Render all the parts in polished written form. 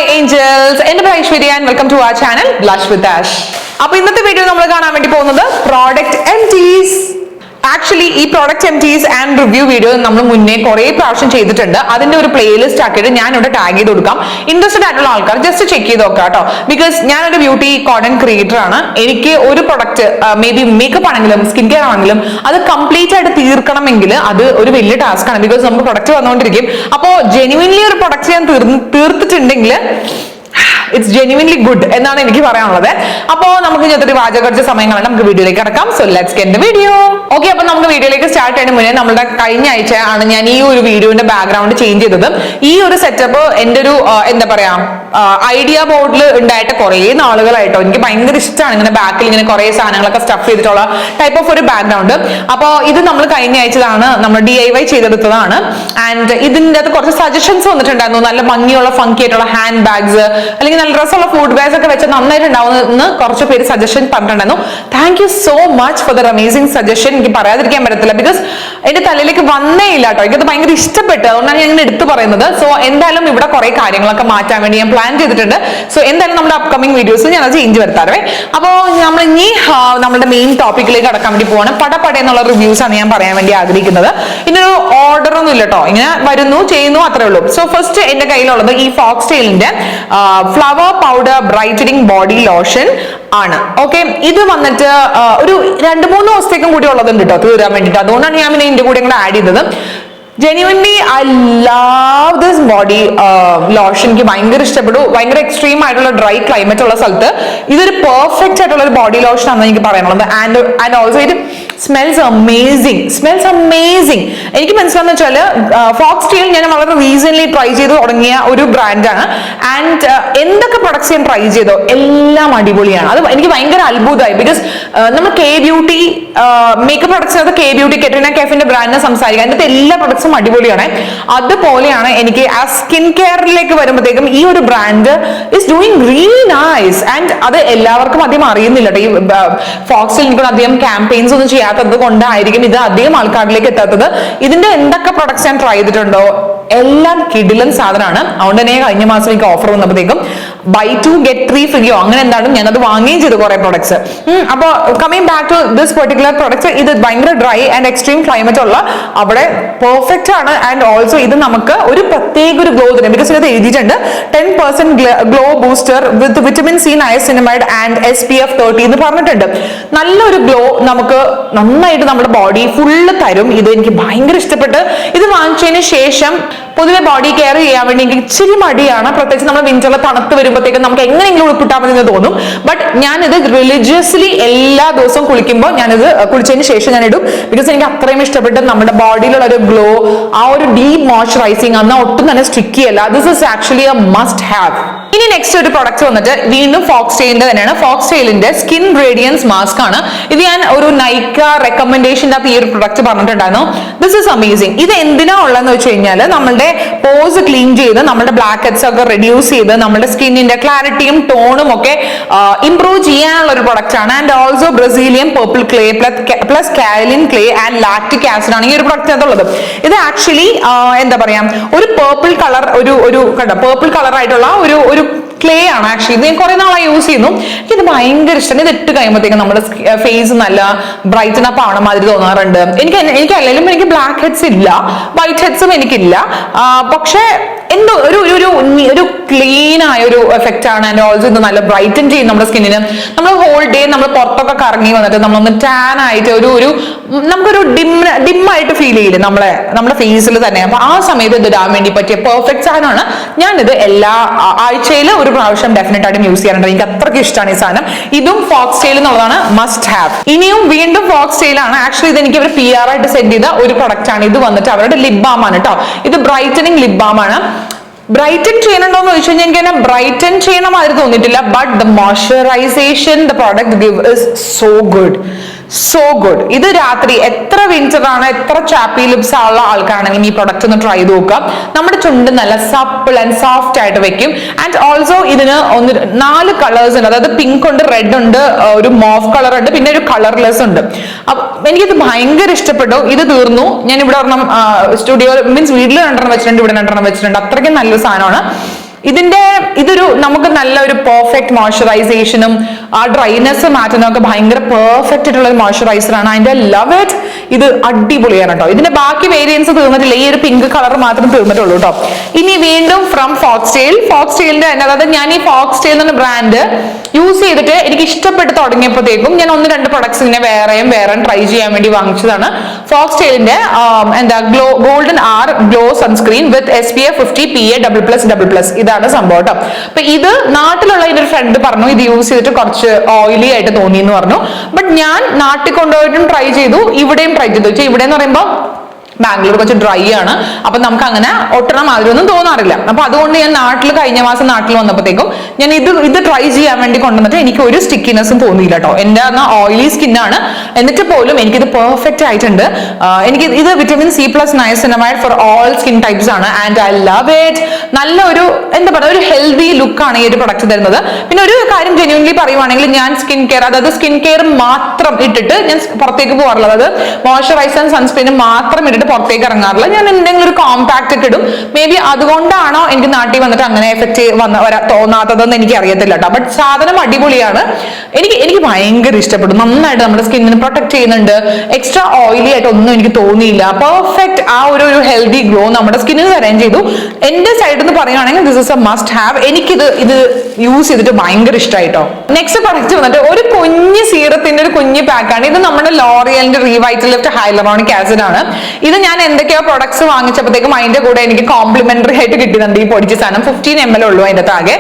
my angels. എൻ്റെ പേര് Aishwarya and welcome to our channel Blush with Ash. അപ്പോൾ ഇന്നത്തെ വീഡിയോ നമ്മൾ കാണാൻ വേണ്ടി പോകുന്നത് പ്രോഡക്റ്റ് എംപ്റ്റീസ്. ആക്ച്വലി ഈ പ്രോഡക്റ്റ് എംപ്റ്റീസ് ആൻഡ് റിവ്യൂ വീഡിയോ നമ്മൾ മുന്നേ കുറെ പ്രാവശ്യം ചെയ്തിട്ടുണ്ട്. അതിന്റെ ഒരു പ്ലേലിസ്റ്റ് ആക്കിയിട്ട് ഞാൻ ഇവിടെ ടാഗ് ചെയ്ത് കൊടുക്കാം. ഇൻട്രസ്റ്റഡ് ആയിട്ടുള്ള ആൾക്കാർ ജസ്റ്റ് ചെക്ക് ചെയ്ത് നോക്കാം കേട്ടോ. ബിക്കോസ് ഞാനൊരു ബ്യൂട്ടി കോണ്ടന്റ് ക്രിയേറ്റർ ആണ്. എനിക്ക് ഒരു പ്രൊഡക്റ്റ് മേ ബി മേക്കപ്പ് ആണെങ്കിലും സ്കിൻ കെയർ ആണെങ്കിലും അത് കംപ്ലീറ്റ് ആയിട്ട് തീർക്കണമെങ്കിൽ അത് ഒരു വലിയ ടാസ്ക് ആണ്. ബിക്കോസ് നമുക്ക് പ്രൊഡക്റ്റ് വന്നുകൊണ്ടിരിക്കും. അപ്പോൾ ജെന്യുവൻലി ഒരു പ്രൊഡക്റ്റ് ഞാൻ തീർത്തിട്ടുണ്ടെങ്കിൽ ഇറ്റ്സ് ജെന്യുവൻലി ഗുഡ് എന്നാണ് എനിക്ക് പറയാനുള്ളത്. അപ്പോ നമുക്ക് ഇന്നത്തെ വാചകടിച്ച സമയങ്ങളാണ്. നമുക്ക് വീഡിയോയിലേക്ക് കടക്കാം. So let's get the video. Okay, അപ്പൊ നമുക്ക് വീഡിയോയിലേക്ക് സ്റ്റാർട്ട് ചെയ്യുന്നതിന് മുന്നേ നമ്മുടെ കഴിഞ്ഞ ആഴ്ച ആണ് ഞാൻ ഈ ഒരു വീഡിയോന്റെ ബാക്ക്ഗ്രൗണ്ട് ചേഞ്ച് ചെയ്തത്. ഈ ഒരു സെറ്റപ്പ് എന്റെ ഒരു എന്താ പറയാ ഐഡിയ ബോർഡിൽ ഉണ്ടായിട്ട് കുറെ നാളുകളായിട്ടോ. എനിക്ക് ഭയങ്കര ഇഷ്ടമാണ് ഇങ്ങനെ ബാക്കിൽ ഇങ്ങനെ കുറെ സാധനങ്ങളൊക്കെ സ്റ്റഫ് ചെയ്തിട്ടുള്ള ടൈപ്പ് ഓഫ് ഒരു ബാക്ക്ഗ്രൗണ്ട്. അപ്പോൾ ഇത് നമ്മൾ കഴിഞ്ഞ ആഴ്ചതാണ് നമ്മൾ DIY ചെയ്തെടുത്തതാണ്. ആൻഡ് ഇതിന്റെ അത് കുറച്ച് സജഷൻസ് വന്നിട്ടുണ്ടായിരുന്നു. നല്ല ഭംഗിയുള്ള ഫങ്കി ആയിട്ടുള്ള ഹാൻഡ് ബാഗ്സ് അല്ലെങ്കിൽ നല്ല ഡ്രസ്സുള്ള ഫുഡ് ബാഗ്സ് ഒക്കെ വെച്ച് നന്നായിട്ടുണ്ടാവുന്ന കുറച്ച് പേര് സജഷൻ പറഞ്ഞിട്ടുണ്ടായിരുന്നു. Thank you so much for there amazing suggestion. എനിക്ക് പറയാതിരിക്കാൻ പറ്റത്തില്ല. ബിക്കോസ് എന്റെ തലയിലേക്ക് വന്നേ ഇല്ല കേട്ടോ. എനിക്കത് ഭയങ്കര ഇഷ്ടപ്പെട്ടു. അതുകൊണ്ടാണ് ഞാൻ ഇങ്ങനെ എടുത്തു പറയുന്നത്. സോ എന്തായാലും ഇവിടെ കുറെ കാര്യങ്ങളൊക്കെ മാറ്റാൻ വേണ്ടി ഞാൻ പ്ലാൻ ചെയ്തിട്ടുണ്ട്. സോ എന്തായാലും നമ്മുടെ അപ്കമിംഗ് വീഡിയോസ് ഞാൻ അത് ചേഞ്ച് വരുത്താറേ. അപ്പോൾ നമ്മൾ ഇനി നമ്മുടെ മെയിൻ ടോപ്പിക്കിലേക്ക് കടക്കാൻ വേണ്ടി പോവാണ്. പടപട എന്നുള്ള റിവ്യൂസ് ആണ് ഞാൻ പറയാൻ വേണ്ടി ആഗ്രഹിക്കുന്നത്. ഇതിനൊരു ഓർഡർ ഒന്നും ഇല്ല കേട്ടോ. ഇങ്ങനെ വരുന്നു ചെയ്യുന്നു അത്രേ ഉള്ളൂ. സോ ഫസ്റ്റ് എന്റെ കയ്യിലുള്ളത് ഈ ഫോക്സ് ടെയിലിന്റെ flower powder brightening body lotion ആണ്. ഓക്കെ, ഇത് വന്നിട്ട് ഒരു 2-3 ദിവസത്തേക്കും കൂടി ഉള്ളതുണ്ട് കേട്ടോ തീരാൻ വേണ്ടിയിട്ട്. അതുകൊണ്ടാണ് ഞാൻ പിന്നെ ഇതിന്റെ കൂടെ ആഡ് ചെയ്തത്. Genuinely I love this body lotion. എനിക്ക് ഭയങ്കര ഇഷ്ടപ്പെട്ടു. ഭയങ്കര എക്സ്ട്രീം ആയിട്ടുള്ള ഡ്രൈ ക്ലൈമറ്റ് ഉള്ള സ്ഥലത്ത് ഇതൊരു പെർഫെക്റ്റ് ആയിട്ടുള്ള ഒരു ബോഡി ലോഷൻ ആണെന്ന് എനിക്ക് പറയാനുള്ളത്. And also it smells amazing. എനിക്ക് മനസ്സിലാന്ന് വെച്ചാല് ഫോക്സ് ടെയിൽ ഞാൻ വളരെ റീസെന്റ് ട്രൈ ചെയ്ത് തുടങ്ങിയ ഒരു ബ്രാൻഡാണ്. ആൻഡ് എന്തൊക്കെ പ്രൊഡക്ട്സ് ഞാൻ ട്രൈ ചെയ്തോ എല്ലാം അടിപൊളിയാണ്. അത് എനിക്ക് ഭയങ്കര അത്ഭുതമായി. ബിക്കോസ് നമ്മൾ കെ ബ്യൂട്ടി മേക്കപ്പ് പ്രൊഡക്ട്സിനകത്ത് കെ ബ്യൂട്ടി കെട്രീന കെഫിന്റെ ബ്രാൻഡിനെ സംസാരിക്കുക. അതിന്റെ എല്ലാ പ്രൊഡക്ട്സും അടിപൊളിയാണ്. അതുപോലെയാണ് എനിക്ക് ആ സ്കിൻ കെയറിലേക്ക് വരുമ്പോഴത്തേക്കും ഈ ഒരു brand is doing really nice. And അത് എല്ലാവർക്കും അധികം അറിയുന്നില്ല. ഈ ഫോക്സിൽ എനിക്ക് അധികം ക്യാമ്പയിൻസ് ഒന്നും ചെയ്യാത്തത് കൊണ്ടായിരിക്കും ഇത് അധികം ആൾക്കാരിലേക്ക് എത്താത്തത്. ഇതിന്റെ എന്തൊക്കെ പ്രൊഡക്ട്സ് ഞാൻ ട്രൈ ചെയ്തിട്ടുണ്ടോ എല്ലാം കിടിലൻ സാധനമാണ്. അതുകൊണ്ട് തന്നെ കഴിഞ്ഞ മാസം എനിക്ക് ഓഫർ വന്നപ്പോഴത്തേക്കും buy 2 get 3 ഫ്രീ അങ്ങനെ എന്താണ് ഞാൻ അത് വാങ്ങുകയും ചെയ്തു കുറെ പ്രൊഡക്ട്സ്. അപ്പൊ coming back to this particular products, ഇത് ഭയങ്കര ഡ്രൈ ആൻഡ് എക്സ്ട്രീം ക്ലൈമറ്റ് ഉള്ള അവിടെ പെർഫെക്റ്റ് ആണ്. ആൻഡ് ഓൾസോ ഇത് നമുക്ക് ഒരു പ്രത്യേക ഒരു ഗ്ലോ തന്നെ. ബിക്കോസ് ഇത് എഴുതിയിട്ടുണ്ട് 10% glow booster with vitamin C niacinamide and SPF 30 എന്ന് പറഞ്ഞിട്ടുണ്ട്. നല്ലൊരു ഗ്ലോ നമുക്ക് നന്നായിട്ട് നമ്മുടെ ബോഡി ഫുള്ള് തരും. ഇത് എനിക്ക് ഭയങ്കര ഇഷ്ടപ്പെട്ട്. ഇത് വാങ്ങിച്ചതിന് ശേഷം പൊതുവെ ബോഡി കെയർ ചെയ്യാൻ വേണ്ടി എനിക്ക് ഇച്ചിരി മടിയാണ്. പ്രത്യേകിച്ച് നമ്മൾ വിന്ററിൽ തണുത്ത് വരുമ്പോഴത്തേക്കും നമുക്ക് എങ്ങനെയെങ്കിലും ഉൾപ്പിട്ടാൽ മതി എന്ന് തോന്നും. ബട്ട് ഞാനിത് റിലീജിയസ്ലി എല്ലാ ദിവസവും കുളിക്കുമ്പോൾ ഞാനിത് കുളിച്ചതിന് ശേഷം ഞാൻ ഇടും. ബിക്കോസ് എനിക്ക് അത്രയും ഇഷ്ടപ്പെട്ട് നമ്മുടെ ബോഡിയിലുള്ള ഒരു ഗ്ലോ, ആ ഒരു ഡീപ് മോയ്സ്ചറൈസിങ് അന്ന് ഒട്ടും തന്നെ സ്റ്റിക്കി അല്ല. This is actually A must have. ഇനി നെക്സ്റ്റ് ഒരു പ്രൊഡക്റ്റ് വന്നിട്ട് വീണ്ടും ഫോക്സ് ടെയിലിന്റെ തന്നെയാണ്. ഫോക്സ് ടെയിലിന്റെ സ്കിൻ റേഡിയൻസ് മാസ്ക് ആണ്. ഇത് ഞാൻ ഒരു നൈക്ക റെക്കമെൻഡേഷൻ്റെ അകത്ത് ഈ ഒരു പ്രൊഡക്റ്റ് പറഞ്ഞിട്ടുണ്ടായിരുന്നു. This is amazing. ഇത് എന്തിനാ ഉള്ളതെന്ന് വെച്ച് കഴിഞ്ഞാൽ നമ്മളുടെ പോസ് ക്ലീൻ ചെയ്ത് നമ്മുടെ ബ്ലാക്ക് ഹെഡ്സ് ഒക്കെ റെഡ്യൂസ് ചെയ്ത് നമ്മുടെ സ്കിന്നിന്റെ ക്ലാരിറ്റിയും ടോണും ഒക്കെ ഇംപ്രൂവ് ചെയ്യാനുള്ള ഒരു പ്രൊഡക്റ്റ് ആണ്. And also Brazilian purple clay plus kaolin clay and lactic acid ആണ് ഈ ഒരു പ്രൊഡക്റ്റ് ഉള്ളത്. ഇത് ആക്ച്വലി എന്താ പറയാ ഒരു പേർപ്പിൾ കളർ ഒരു പേർപ്പിൾ കളർ ആയിട്ടുള്ള ഒരു ക്ലേ ആണ്. ആക്ച്വലി ഇത് ഞാൻ കുറെ നാളായി യൂസ് ചെയ്യുന്നു. എനിക്കിത് ഭയങ്കര ഇഷ്ടമാണ്. ഇത് ഇട്ട് കഴിയുമ്പോഴത്തേക്കും നമ്മുടെ ഫേസ് നല്ല ബ്രൈറ്റൻ അപ്പ് ആവണ മാതിരി തോന്നാറുണ്ട്. എനിക്ക് അല്ലെങ്കിലും എനിക്ക് ബ്ലാക്ക് ഹെഡ്സ് ഇല്ല, വൈറ്റ് ഹെഡ്സും എനിക്കില്ല. പക്ഷെ എന്തോ ഒരു ക്ലീൻ ആയ ഒരു എഫക്റ്റ് ആണ്. ആൻഡ് ഓൾസോ ഇത് നല്ല ബ്രൈറ്റൻ ചെയ്യും നമ്മുടെ സ്കിന്നിന്. നമ്മൾ ഹോൾ ഡേ നമ്മൾ പുറത്തൊക്കെ കറങ്ങി വന്നിട്ട് നമ്മളൊന്ന് ടാൻ ആയിട്ട് നമുക്കൊരു ഡിമ്മായിട്ട് ഫീൽ ചെയ്യില്ലേ നമ്മുടെ ഫേസിൽ തന്നെ. അപ്പൊ ആ സമയത്ത് ഇത് ഇടാൻ വേണ്ടി പറ്റിയ പെർഫെക്റ്റ് സാധനമാണ്. ഞാനിത് എല്ലാ ആഴ്ചയിലും ഒരു പ്രാവശ്യം ഡെഫിനറ്റ് ആയിട്ടും യൂസ് ചെയ്യാറുണ്ട്. എനിക്ക് അത്രയ്ക്ക് ഇഷ്ടമാണ് ഈ സാധനം. ഇതും ഫോക്സ് ടെയിൽ എന്നുള്ളതാണ് മസ്റ്റ് ഹാവ്. ഇനിയും വീണ്ടും ഫോക്സ് ടെയിൽ ആണ്. ആക്ച്വലി ഇത് എനിക്ക് അവർ PR ആയിട്ട് സെൻഡ് ചെയ്ത ഒരു പ്രൊഡക്റ്റ് ആണ്. ഇത് വന്നിട്ട് അവരുടെ ലിപ് ബാം ആണ് കേട്ടോ. ഇത് ബ്രൈറ്റനിങ് ലിപ് ബാം ആണ്. ബ്രൈറ്റൻ ചെയ്യണുണ്ടോന്ന് ചോദിച്ചു കഴിഞ്ഞാൽ എനിക്ക് തന്നെ ബ്രൈറ്റൻ ചെയ്യണ മാതിരി തോന്നിയിട്ടില്ല. But the moisturisation the product give is so good. ഇത് രാത്രി എത്ര വിന്റർ ആണ്, എത്ര ചാപ്പി ലിപ്സ് ഉള്ള ആൾക്കാരാണെങ്കിലും ഈ പ്രൊഡക്റ്റ് ഒന്ന് ട്രൈ ചെയ്ത് നോക്കാം. നമ്മുടെ ചുണ്ട് നല്ല സപ്പിൾ ആൻഡ് സോഫ്റ്റ് ആയിട്ട് വെക്കും. ആൻഡ് ഓൾസോ ഇതിന് 4 കളേഴ്സ് ഉണ്ട്. അതായത് പിങ്ക് ഉണ്ട്, റെഡ് ഉണ്ട്, ഒരു മോഫ് കളർ ഉണ്ട്, പിന്നെ ഒരു കളർലെസ് ഉണ്ട്. അപ്പൊ എനിക്കിത് ഭയങ്കര ഇഷ്ടപ്പെട്ടു. ഇത് തീർന്നു. ഞാൻ ഇവിടെ ഒരെണ്ണം സ്റ്റുഡിയോ മീൻസ് വീട്ടിൽ 2 വെച്ചിട്ടുണ്ട്, ഇവിടെ 2 വെച്ചിട്ടുണ്ട്. അത്രയ്ക്കും നല്ലൊരു സാധനമാണ്. ഇതിന്റെ ഇതൊരു നമുക്ക് നല്ലൊരു പെർഫെക്റ്റ് മോയ്സ്ചറൈസേഷനും ആ ഡ്രൈനെസ് മാറ്റുന്നതൊക്കെ ഭയങ്കര പെർഫെക്റ്റ് ആയിട്ടുള്ള ഒരു മോയ്സ്ചറൈസർ ആണ്. അതിന്റെ ലവ് ഇറ്റ്. ഇത് അടിപൊളിയാണ് കേട്ടോ. ഇതിന്റെ ബാക്കി വേരിയൻസ് തീർന്നിട്ടില്ല, ഈ ഒരു പിങ്ക് കളർ മാത്രം തീർന്നിട്ടുള്ളൂ കേട്ടോ. ഇനി വീണ്ടും ഫ്രം ഫോക്സ്ടെയിലിന്റെ തന്നെ, അതായത് ഞാൻ ഈ ഫോക്സ്ടെയിൽ എന്ന ബ്രാൻഡ് യൂസ് ചെയ്തിട്ട് എനിക്ക് ഇഷ്ടപ്പെട്ട് തുടങ്ങിയപ്പോഴത്തേക്കും ഞാൻ 1-2 പ്രൊഡക്ട്സ് ഇങ്ങനെ വേറെയും ട്രൈ ചെയ്യാൻ വേണ്ടി വാങ്ങിച്ചതാണ്. ഫോക്സ്ടെയിലിന്റെ ഗോൾഡൻ ആർ ഗ്ലോ സൺസ്ക്രീൻ വിത്ത് SPF 50 PA++++. ഇതാണ് സംഭവം കേട്ടോ. അപ്പൊ ഇത് നാട്ടിലുള്ള എന്റെ ഒരു ഫ്രണ്ട് പറഞ്ഞു ഇത് യൂസ് ചെയ്തിട്ട് കുറച്ച് ഓയിലി ആയിട്ട് തോന്നി എന്ന് പറഞ്ഞു. ബട്ട് ഞാൻ നാട്ടിൽ കൊണ്ടുപോയിട്ടും ട്രൈ ചെയ്തു, ഇവിടെയും ട്രൈ ചെയ്തു. ഇവിടെ എന്ന് പറയുമ്പോൾ ബാംഗ്ലൂർ കുറച്ച് ഡ്രൈ ആണ്, അപ്പൊ നമുക്ക് അങ്ങനെ ഒട്ടണ മാതിരി ഒന്നും തോന്നാറില്ല. അപ്പൊ അതുകൊണ്ട് ഞാൻ കഴിഞ്ഞ മാസം നാട്ടിൽ വന്നപ്പോഴത്തേക്കും ഞാൻ ഇത് ട്രൈ ചെയ്യാൻ വേണ്ടി കൊണ്ടുവന്നിട്ട് എനിക്ക് ഒരു സ്റ്റിക്കിനെസ്സും തോന്നിയില്ല കേട്ടോ. എന്റെ ഓയിലി സ്കിന്നാണ്, എന്നിട്ട് പോലും എനിക്കിത് പെർഫെക്റ്റ് ആയിട്ടുണ്ട്. എനിക്ക് ഇത് vitamin C+ niacinamide for all skin types ആണ്. And I love it. നല്ലൊരു എന്താ പറയുക, ഒരു ഹെൽത്തി ലുക്കാണ് ഈ ഒരു പ്രൊഡക്റ്റ് തരുന്നത്. പിന്നെ ഒരു കാര്യം ജെന്യൂൻലി പറയുവാണെങ്കിൽ ഞാൻ സ്കിൻ കെയർ, അതായത് സ്കിൻ കെയർ മാത്രം ഇട്ടിട്ട് ഞാൻ പുറത്തേക്ക് പോകാറില്ല. അതായത് മോയ്സ്ചറൈസർ സൺസ്ക്രീനും മാത്രം ഇട്ടിട്ട് പുറത്തേക്ക് ഇറങ്ങാറില്ല. ഞാൻ എന്തെങ്കിലും ഒരു കോമ്പാക്ട് ഒക്കെ ഇടും. മേ ബി അതുകൊണ്ടാണോ എനിക്ക് നാട്ടിൽ വന്നിട്ട് അങ്ങനെ എഫക്ട് തോന്നാത്തതെന്ന് എനിക്ക് അറിയത്തില്ല കേട്ടോ. ബട്ട് സാധനം അടിപൊളിയാണ്. എനിക്ക് ഭയങ്കര ഇഷ്ടപ്പെടും. നന്നായിട്ട് നമ്മുടെ സ്കിന്നിന് പ്രൊട്ടക്ട് ചെയ്യുന്നുണ്ട്. എക്സ്ട്രാ ഓയിലി ആയിട്ട് ഒന്നും എനിക്ക് തോന്നിയില്ല. പെർഫെക്റ്റ് ആ ഒരു ഹെൽത്തി ഗ്ലോ നമ്മുടെ സ്കിന്നിന് തരാൻ ചെയ്തു. എന്റെ സൈഡിൽ നിന്ന് പറയുകയാണെങ്കിൽ this is A must have. എനിക്കിത് യൂസ് ചെയ്തിട്ട് ഭയങ്കര ഇഷ്ടമായിട്ടോ. നെക്സ്റ്റ് പ്രൊഡക്റ്റ് വന്നിട്ട് ഒരു കുഞ്ഞ് സീറത്തിന്റെ ഒരു കുഞ്ഞ് പാക്കാണ്. ഇത് നമ്മുടെ ലോറിയലിന്റെ റീവൈറ്റലിഫ്റ്റ് ഹൈലറോണിക് ആസിഡ് ആണ്. ഇത് ഞാൻ എന്തൊക്കെയോ പ്രൊഡക്ട്സ് വാങ്ങിച്ചപ്പോഴത്തേക്കും അതിന്റെ കൂടെ എനിക്ക് കോംപ്ലിമെന്ററി ആയിട്ട് കിട്ടുന്നുണ്ട് ഈ പൊടിച്ച സാധനം. 15 ml ഉള്ളൂ അതിന്റെ താകെ.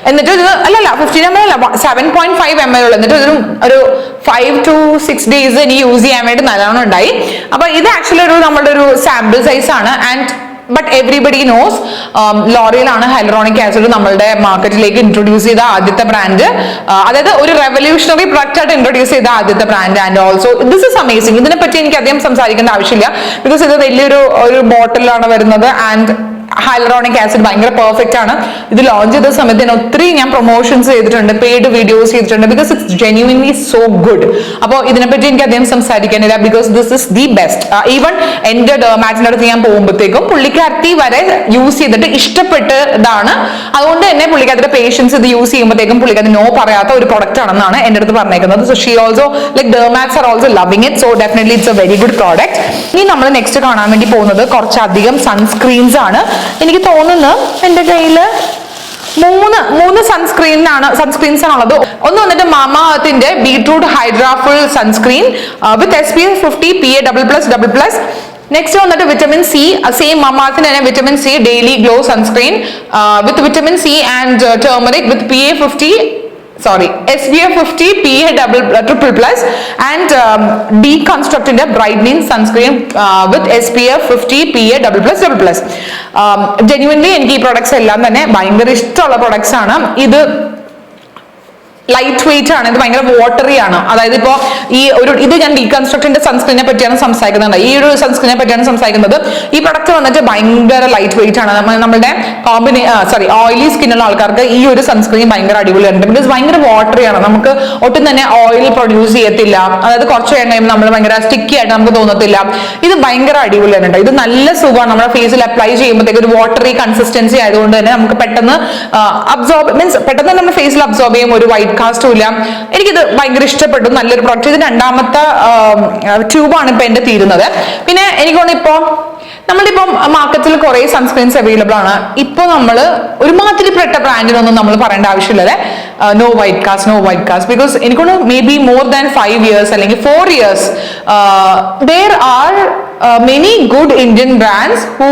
എന്നിട്ട് ഇത് 15 ml അല്ല, 7.5 ml ഉള്ളൂ. എന്നിട്ട് ഒരു 5 to 6 days എനിക്ക് യൂസ് ചെയ്യാൻ വേണ്ടി നല്ലോണം ഉണ്ടായി. അപ്പൊ ഇത് ആക്ച്വലി നമ്മുടെ ഒരു സാമ്പിൾ സൈസ് ആണ്. And but everybody nose L'Oréal ആണ് ഹൈലറോണിക് ആസിഡ് നമ്മളുടെ മാർക്കറ്റിലേക്ക് ഇൻട്രൊഡ്യൂസ് ചെയ്ത ആദ്യത്തെ ബ്രാൻഡ്. അതായത് ഒരു റെവല്യൂഷണറി പ്രൊഡക്റ്റ് ആയിട്ട് ഇൻട്രൊഡ്യൂസ് ചെയ്ത ആദ്യത്തെ brand. And also this is amazing. ഇതിനെപ്പറ്റി എനിക്ക് അധികം സംസാരിക്കേണ്ട ആവശ്യമില്ല, ബിക്കോസ് ഇത് വലിയൊരു ബോട്ടിലാണ് വരുന്നത്. ആൻഡ് ഹൈലറോണിക് ആസിഡ് ഭയങ്കര പെർഫെക്റ്റ് ആണ്. ഇത് ലോഞ്ച് ചെയ്ത സമയത്ത് ഒത്തിരി ഞാൻ പ്രൊമോഷൻസ് ചെയ്തിട്ടുണ്ട്, പെയ്ഡ് വീഡിയോസ് ചെയ്തിട്ടുണ്ട്, because it's genuinely so good. അപ്പോൾ ഇതിനെപ്പറ്റി എനിക്ക് അധികം സംസാരിക്കാനില്ല, because this is the best. Even എന്റെ ഡെർമാറ്റിന്റെ അടുത്ത് ഞാൻ പോകുമ്പോഴത്തേക്കും പുള്ളിക്കാരത്തി വരെ യൂസ് ചെയ്തിട്ട് ഇഷ്ടപ്പെട്ടതാണ്. അതുകൊണ്ട് തന്നെ പുള്ളിക്കാരുടെ പേഷ്യൻസ് ഇത് യൂസ് ചെയ്യുമ്പോഴത്തേക്കും പുള്ളിക്കാരത്തി നോ പറയാത്ത ഒരു പ്രൊഡക്റ്റ് ആണെന്നാണ് എന്റെ അടുത്ത് പറഞ്ഞേക്കുന്നത്. So she also like dermats are also loving it. So definitely it's a very good product. ഇനി നമ്മൾ നെക്സ്റ്റ് കാണാൻ വേണ്ടി പോകുന്നത് കുറച്ചധികം സൺസ്ക്രീൻസ് ആണ്. എനിക്ക് തോന്നുന്നു എന്റെ കയ്യില് മൂന്ന് സൺസ്ക്രീൻസ് ആണുള്ളത്. ഒന്ന് വന്നിട്ട് മാമാഅർത്തിന്റെ ബീട്രൂട്ട് ഹൈഡ്രാഫുൾ സൺസ്ക്രീൻ വിത്ത് SPF 50 PA++++. നെക്സ്റ്റ് വന്നിട്ട് വിറ്റമിൻ C, സെയിം മാമാഅർത്തിന്റെ തന്നെ vitamin C daily glow sunscreen with vitamin C and turmeric with SPF 50 PA++++ and Deconstructന്റെ brightening sunscreen with SPF 50 PA++++. Genuinely എനിക്ക് ഈ പ്രോഡക്ട്സ് എല്ലാം തന്നെ ഭയങ്കര ഇഷ്ടമുള്ള പ്രോഡക്ട്സ് ആണ്. ഇത് ലൈറ്റ് വെയിറ്റ് ആണ്, ഇത് ഭയങ്കര വാട്ടറി ആണ്. അതായത് ഇപ്പോ ഇത് ഞാൻ ഡീകൺസ്ട്രക്റ്റിന്റെ സൺസ്ക്രീനെ പറ്റിയാണ് സംസാരിക്കുന്നത്. ഈ ഒരു സൺസ്ക്രീനെ പറ്റിയാണ് സംസാരിക്കുന്നത്. ഈ പ്രൊഡക്റ്റ് വന്നിട്ട് ഭയങ്കര ലൈറ്റ് വെയിറ്റ് ആണ്. നമ്മുടെ ഓയിലി സ്കിന്നുള്ള ആൾക്കാർക്ക് ഈ ഒരു സൺസ്ക്രീൻ ഭയങ്കര അടിപൊളിയാണ്. ബിക്കോസ് ഭയങ്കര വാട്ടറി ആണ്, നമുക്ക് ഒട്ടും തന്നെ ഓയിൽ പ്രൊഡ്യൂസ് ചെയ്യത്തില്ല. അതായത് കുറച്ച് കഴിയുമ്പോൾ നമ്മൾ ഭയങ്കര സ്റ്റിക്കി ആയിട്ട് നമുക്ക് തോന്നത്തില്ല. ഇത് ഭയങ്കര അടിപൊളിയാണ്. ഇത് നല്ല സുഖമാണ്. നമ്മുടെ ഫേസിൽ അപ്ലൈ ചെയ്യുമ്പോഴത്തേക്ക് ഒരു വാട്ടറി കൺസിസ്റ്റൻസി ആയതുകൊണ്ട് തന്നെ നമുക്ക് പെട്ടെന്ന് പെട്ടെന്ന് നമ്മുടെ ഫേസിൽ അബ്സോർബ് ചെയ്യും. ഒരു വൈറ്റ് കാസ്റ്റും ഇല്ല. എനിക്കിത് ഭയങ്കര ഇഷ്ടപ്പെട്ടു. നല്ലൊരു പ്രോഡക്റ്റ്. ഇത് രണ്ടാമത്തെ ട്യൂബാണ് ഇപ്പൊ എന്റെ തീരുന്നത്. പിന്നെ എനിക്കൊന്ന് നമ്മളിപ്പോ മാർക്കറ്റിൽ കുറെ സൺസ്ക്രീൻസ് അവൈലബിൾ ആണ്. ഇപ്പൊ നമ്മള് ഒരുമാതിരിപ്പെട്ട ബ്രാൻഡിനൊന്നും നമ്മൾ പറയേണ്ട ആവശ്യമില്ലല്ലേ. നോ വൈറ്റ് കാസ്റ്റ് ബിക്കോസ് എനിക്കൊന്ന് may be more than 5 years അല്ലെങ്കിൽ 4 years there are many good Indian brands who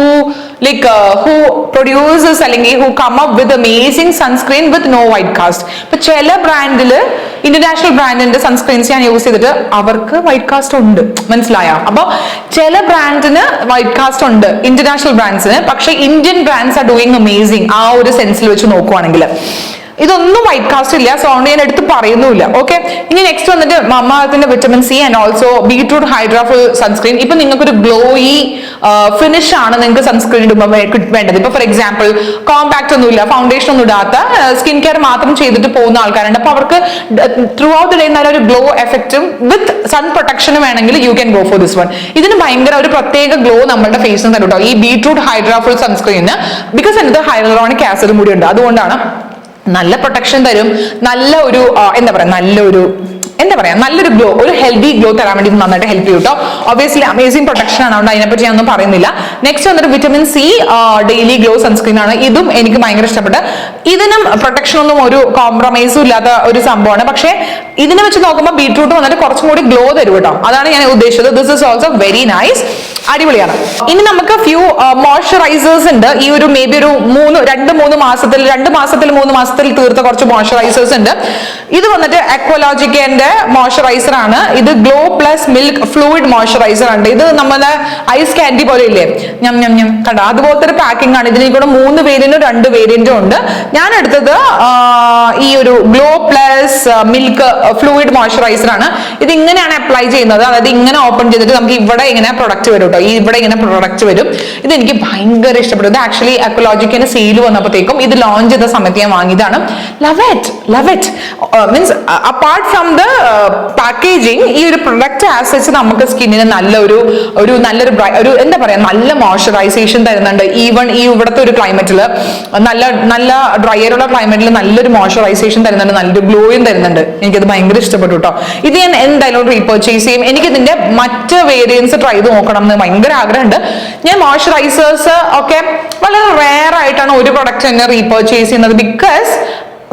produces അല്ലെങ്കിൽ who come up with amazing sunscreen with no white cast. ഇപ്പൊ ചില ബ്രാൻഡില് ഇന്റർനാഷണൽ ബ്രാൻഡിന്റെ സൺസ്ക്രീൻസ് ഞാൻ യൂസ് ചെയ്തിട്ട് അവർക്ക് white cast ഉണ്ട്, മനസ്സിലായോ? അപ്പൊ ചില ബ്രാൻഡിന് വൈറ്റ് കാസ്റ്റ് ഉണ്ട് ഇന്റർനാഷണൽ ബ്രാൻഡ്സിന്, പക്ഷെ Indian brands are doing amazing. ആ ഒരു സെൻസിൽ വെച്ച് നോക്കുവാണെങ്കിൽ ഇതൊന്നും വൈറ്റ് കാസ്റ്റ് ഇല്ല. സോ അതുകൊണ്ട് ഞാൻ എടുത്ത് പറയുന്നില്ല. ഓക്കെ, ഇനി നെക്സ്റ്റ് വന്നിട്ട് മാമാഅർത്തിന്റെ vitamin C and also beetroot hydraful sunscreen. ഇപ്പൊ നിങ്ങൾക്ക് ഒരു ഗ്ലോയി ഫിനിഷ് ആണ് നിങ്ങൾക്ക് സൺസ്ക്രീൻ ഇടുമ്പോൾ വേണ്ടത്. ഇപ്പൊ ഫോർ എക്സാമ്പിൾ കോമ്പാക്ട് ഒന്നും ഇല്ല, ഫൗണ്ടേഷൻ ഒന്നും ഇടാത്ത സ്കിൻ കെയർ മാത്രം ചെയ്തിട്ട് പോകുന്ന ആൾക്കാരുണ്ട്. അപ്പൊ അവർക്ക് ത്രൂ ഔട്ട് ഡേ നല്ലൊരു ഗ്ലോ എഫക്റ്റും വിത്ത് സൺ പ്രൊട്ടക്ഷനും വേണമെങ്കിൽ you can go for this one. ഇതിന് ഭയങ്കര ഒരു പ്രത്യേക ഗ്ലോ നമ്മുടെ ഫേസിന് തരും കേട്ടോ ഈ ബീട്രൂട്ട് ഹൈഡ്രാഫുൾ സൺസ്ക്രീന്. ബിക്കോസ് അതിനകത്ത് ഹൈലറോണിക് ആസിഡും കൂടി ഉണ്ട്, അതുകൊണ്ടാണ് നല്ല പ്രൊട്ടക്ഷൻ തരും, നല്ല ഒരു നല്ലൊരു ഗ്ലോ, ഒരു ഹെൽത്തി ഗ്ലോ തരാൻ വേണ്ടി നന്നായിട്ട് ഹെൽപ്പ് ചെയ്യും കേട്ടോ. ഒബ്വിയസ്ലി അമേസിംഗ് പ്രൊട്ടക്ഷൻ ആണ്, അതുകൊണ്ട് അതിനെപ്പറ്റി ഞാനൊന്നും പറയുന്നില്ല. നെക്സ്റ്റ് വന്നിട്ട് vitamin C daily glow sunscreen ആണ്. ഇതും എനിക്ക് ഭയങ്കര ഇഷ്ടപ്പെട്ട്. ഇതിനും പ്രൊട്ടക്ഷൻ ഒന്നും ഒരു കോംപ്രമൈസും ഇല്ലാത്ത ഒരു സംഭവമാണ്. പക്ഷേ ഇതിനെ വെച്ച് നോക്കുമ്പോൾ ബീട്രൂട്ട് വന്നിട്ട് കുറച്ചും കൂടി ഗ്ലോ തരും കേട്ടോ. അതാണ് ഞാൻ ഉദ്ദേശിച്ചത്. This is also very nice, അടിപൊളിയാണ്. ഇനി നമുക്ക് ഫ്യൂ മോയ്സ്ചറൈസേഴ്സ് ഉണ്ട്. ഈ ഒരു മേ ബി ഒരു 2 മാസത്തിൽ തീർത്ത കുറച്ച് മോയ്സ്ചറൈസേഴ്സ് ഉണ്ട്. ഇത് വന്നിട്ട് അക്വലോജിക്കന്റെ മോയ്സ്ചറൈസർ ആണ്. ഇത് glow plus milk fluid moisturiser ആണ്. ഇത് നമ്മുടെ ഐസ് കാൻഡി പോലെ ഇല്ലേ, കണ്ടോ, അതുപോലത്തെ ഒരു പാക്കിംഗ് ആണ്. ഇതിനെ കൂടെ 3 വേരിയന്റും 2 വേരിയന്റും ഉണ്ട്. ഞാൻ എടുത്തത് ഈ ഒരു glow plus milk fluid moisturiser ആണ്. ഇത് ഇങ്ങനെയാണ് അപ്ലൈ ചെയ്യുന്നത്. അതായത് ഇങ്ങനെ ഓപ്പൺ ചെയ്തിട്ട് നമുക്ക് ഇവിടെ ഇങ്ങനെ പ്രൊഡക്റ്റ് വരും കേട്ടോ. ഇവിടെ ഇങ്ങനെ പ്രൊഡക്റ്റ് വരും. ഇത് എനിക്ക് ഭയങ്കര ഇഷ്ടപ്പെട്ടു. ഇത് ആക്ച്വലി അക്വലോജിക്കിന്റെ സെയിൽ വന്നപ്പോഴത്തേക്കും ഇത് ലോഞ്ച് ചെയ്ത സമയത്ത് ഞാൻ വാങ്ങിയതാണ്. Love it means apart from the packaging, ഈ ഒരു പ്രൊഡക്റ്റ് ആസച്ച് നമുക്ക് സ്കിന്നിന് നല്ലൊരു എന്താ പറയാ, നല്ല മോയ്സ്ചറൈസേഷൻ തരുന്നുണ്ട്. ഈവൺ ഈ ഇവിടുത്തെ ഒരു ക്ലൈമറ്റിൽ, നല്ല ഡ്രൈയറുള്ള ക്ലൈമറ്റിൽ നല്ലൊരു മോയ്സ്ചറൈസേഷൻ തരുന്നുണ്ട്, നല്ലൊരു ഗ്ലോയും തരുന്നുണ്ട്. എനിക്കത് ഭയങ്കര ഇഷ്ടപ്പെട്ടു കേട്ടോ. ഇത് ഞാൻ എന്തായാലും റീപർച്ചേസ് ചെയ്യും. എനിക്ക് ഇതിന്റെ മറ്റ് വേരിയൻസ് ട്രൈ ചെയ്ത് നോക്കണം എന്ന് ഭയങ്കര ആഗ്രഹമുണ്ട്. ഞാൻ മോയ്സ്ചറൈസേഴ്സ് ഒക്കെ വളരെ റെയർ ആയിട്ടാണ് ഒരു പ്രൊഡക്റ്റ് തന്നെ റീപർച്ചേസ് ചെയ്യുന്നത്.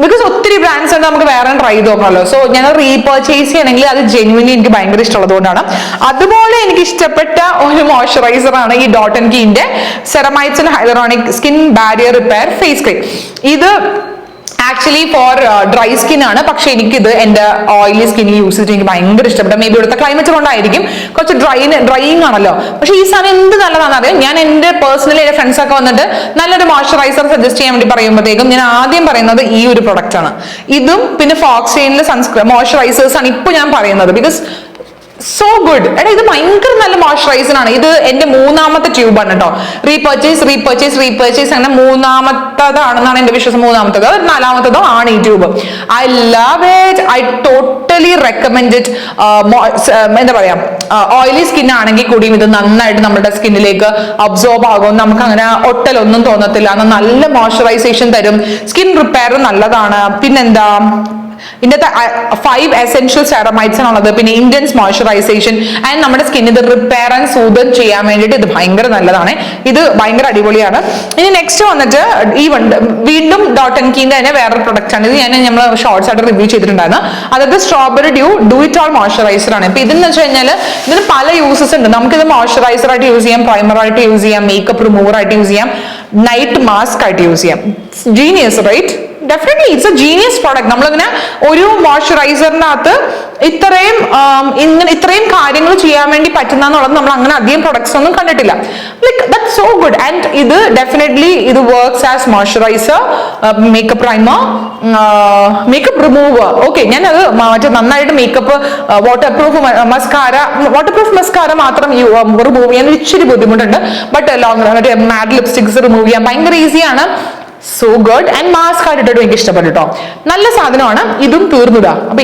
ബിക്കോസ് ഒത്തിരി ബ്രാൻഡ്സ് ഉണ്ട്, നമുക്ക് വേറെ ട്രൈ ചെയ്ത് നോക്കണമല്ലോ. സോ ഞാൻ റീപർച്ചേസ് ചെയ്യണമെങ്കിൽ അത് ജെന്യുവൻലി എനിക്ക് ഭയങ്കര ഇഷ്ടമുള്ളത് കൊണ്ടാണ്. അതുപോലെ എനിക്ക് ഇഷ്ടപ്പെട്ട ഒരു മോയ്സ്ചറൈസർ ആണ് ഈ ഡോട്ട് ആൻഡ് കീന്റെ ceramides and hyaluronic skin barrier repair face cream. ഇത് ആക്ച്വലി ഫോർ ഡ്രൈ സ്കിൻ ആണ്. പക്ഷെ എനിക്കിത് എന്റെ ഓയിലി സ്കിന്നിൽ യൂസ് ചെയ്തിട്ട് എനിക്ക് ഭയങ്കര ഇഷ്ടപ്പെട്ടു. മേ ബി ഇവിടുത്തെ ക്ലൈമറ്റ് കൊണ്ടായിരിക്കും, കുറച്ച് ഡ്രൈയിങ് ആണല്ലോ. പക്ഷെ ഈ സാധനം എന്ത് നല്ലതാണെന്ന് അറിയാം. ഞാൻ എന്റെ പേഴ്സണലി എന്റെ ഫ്രണ്ട്സ് ഒക്കെ വന്നിട്ട് നല്ലൊരു മോയ്സ്ചറൈസർ സജസ്റ്റ് ചെയ്യാൻ വേണ്ടി പറയുമ്പോഴത്തേക്കും ഞാൻ ആദ്യം പറയുന്നത് ഈ ഒരു പ്രൊഡക്റ്റ് ആണ്. ഇതും പിന്നെ ഫോക്സൈനിലെ മോയ്സ്ചറൈസേഴ്സ് ആണ് ഇപ്പൊ ഞാൻ പറയുന്നത്. Because so good. എടാ ഇത് ഭയങ്കര നല്ല മോയ്സ്ചറൈസർ ആണ്. ഇത് എന്റെ 3ാമത്തെ ട്യൂബാണ് കേട്ടോ. റീപർച്ചേസ് അങ്ങനെ 3ാമത്തതാണെന്നാണ് എന്റെ വിശ്വാസം. 3ാമത്തതോ 4ാമത്തതോ ആണ് ഈ tube. I love it. I totally recommend it. എന്താ പറയാ, ഓയിലി സ്കിൻ ആണെങ്കിൽ കൂടിയും ഇത് നന്നായിട്ട് നമ്മുടെ സ്കിന്നിലേക്ക് അബ്സോർബ് ആകും. നമുക്ക് അങ്ങനെ ഒട്ടലൊന്നും തോന്നത്തില്ല. നല്ല മോയ്സ്ചറൈസേഷൻ തരും. സ്കിൻ റിപ്പയർ നല്ലതാണ്. പിന്നെന്താ, ഇതിന്റെ 5 എസെൻഷ്യൽ സെറമൈറ്റ്സ് ആണുള്ളത്. പിന്നെ ഇന്റൻസ് മോയ്സ്ചറൈസേഷൻ ആൻഡ് നമ്മുടെ സ്കിൻ ഇത് റിപ്പയർ ആൻഡ് സൂതൻ ചെയ്യാൻ വേണ്ടിയിട്ട് ഇത് ഭയങ്കര നല്ലതാണ്. ഇത് ഭയങ്കര അടിപൊളിയാണ്. ഇനി നെക്സ്റ്റ് വന്നിട്ട് വീണ്ടും ഡോട്ട് ആൻഡ് കീന്റെ തന്നെ വേറൊരു പ്രൊഡക്റ്റ് ആണ്. ഇത് നമ്മൾ ഷോർട്സ് ആയിട്ട് റിവ്യൂ ചെയ്തിട്ടുണ്ടായിരുന്നു. അതായത് strawberry do it all moisturiser ആണ്. ഇപ്പൊ ഇതെന്ന് വെച്ച് കഴിഞ്ഞാൽ ഇതിന് പല യൂസസ് ഉണ്ട്. നമുക്കിത് മോയ്സ്ചറൈസർ ആയിട്ട് യൂസ് ചെയ്യാം, പ്രൈമർ ആയിട്ട് യൂസ് ചെയ്യാം, മേക്കപ്പ് റിമൂവർ ആയിട്ട് യൂസ് ചെയ്യാം, നൈറ്റ് മാസ്ക് ആയിട്ട് യൂസ് ചെയ്യാം. Genius, right? Definitely it's a genius product. നമ്മളിങ്ങനെ ഒരു മോയ്സ്ചറൈസറിനകത്ത് ഇത്രയും കാര്യങ്ങൾ ചെയ്യാൻ വേണ്ടി പറ്റുന്ന എന്നുള്ളത് നമ്മൾ അങ്ങനെ അധികം പ്രൊഡക്ട്സ് ഒന്നും കണ്ടിട്ടില്ല. Like that's so good. And ഇത് ഡെഫിനറ്റ്ലി ഇത് works as moisturiser, makeup primer, makeup remover. Okay, ഞാൻ അത് മറ്റേ നന്നായിട്ട് മേക്കപ്പ് വാട്ടർ പ്രൂഫ് മസ്കാര മാത്രം റിമൂവ് ചെയ്യാൻ ഇച്ചിരി ബുദ്ധിമുട്ടുണ്ട്. ബട്ട് മറ്റേ മാറ്റ് ലിപ്സ്റ്റിക്സ് റിമൂവ് ചെയ്യാൻ ഭയങ്കര ഈസിയാണ്. So good. ആൻഡ് മാസ്ക് ആയിട്ടിട്ട് എനിക്ക് ഇഷ്ടപ്പെട്ടു കേട്ടോ. നല്ല സാധനമാണ്. ഇതും തീർന്നതാ. അപ്പൊ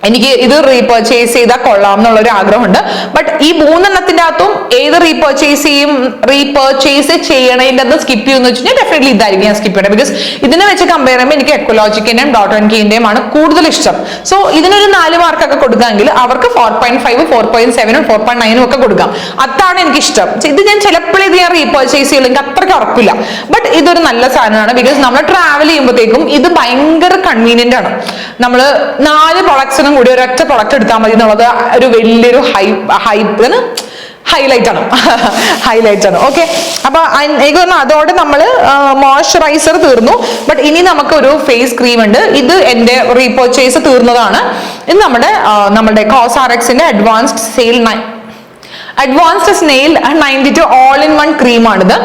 എനിക്ക് ഇത് റീപർച്ചേസ് ചെയ്താൽ കൊള്ളാം എന്നുള്ളൊരു ആഗ്രഹമുണ്ട്. ബട്ട് ഈ 3 അകത്തും ഏത് റീപർച്ചേസ് ചെയ്യണേണ്ടത് സ്കിപ്പ് ചെയ്യുമെന്ന് വെച്ച് കഴിഞ്ഞാൽ ഡെഫിനറ്റ്ലി ഇതായിരിക്കും ഞാൻ സ്കിപ്പ് ചെയ്യണം. ബിക്കോസ് ഇതിനെ വെച്ച് കമ്പയർ ചെയ്യുമ്പോൾ എനിക്ക് അക്വലോജിക്കിന്റെയും ഡോട്ട് ആൻഡ് കീന്റെയും ആണ് കൂടുതൽ ഇഷ്ടം. സോ ഇതിനൊരു 4 മാർക്കൊക്കെ കൊടുക്കാമെങ്കിൽ അവർക്ക് 4.5, 4.7, 4.9 ഒക്കെ കൊടുക്കാം. അതാണ് എനിക്ക് ഇഷ്ടം. ഇത് ഞാൻ ചിലപ്പോഴേ ഇത് ഞാൻ റീപർച്ചേസ് ചെയ്യില്ല, എനിക്ക് അത്രയ്ക്ക് ഉറപ്പില്ല. ബട്ട് ഇതൊരു നല്ല സാധനമാണ്. ബിക്കോസ് നമ്മൾ ട്രാവൽ ചെയ്യുമ്പോഴത്തേക്കും ഇത് ഭയങ്കര കൺവീനിയന്റ് ആണ്. നമ്മൾ 4 പ്രൊഡക്ട്സിനും കൂടി ഒരൊറ്റ പ്രൊഡക്റ്റ് എടുത്താൽ മതി എന്നുള്ളത് ഒരു വലിയൊരു ഹൈലൈറ്റ് ആണ്. ഓക്കെ, അപ്പൊ എനിക്ക് തോന്നുന്നു അതോടെ നമ്മൾ മോയ്സ്ചറൈസർ തീർന്നു. ബട്ട് ഇനി നമുക്കൊരു ഫേസ് ക്രീം ഉണ്ട്. ഇത് എന്റെ റീപർച്ചേസ് തീർന്നതാണ്. ഇത് നമ്മുടെ കോസ്ആർഎക്സിന്റെ advanced snail 92 all in one ക്രീമാണിത്.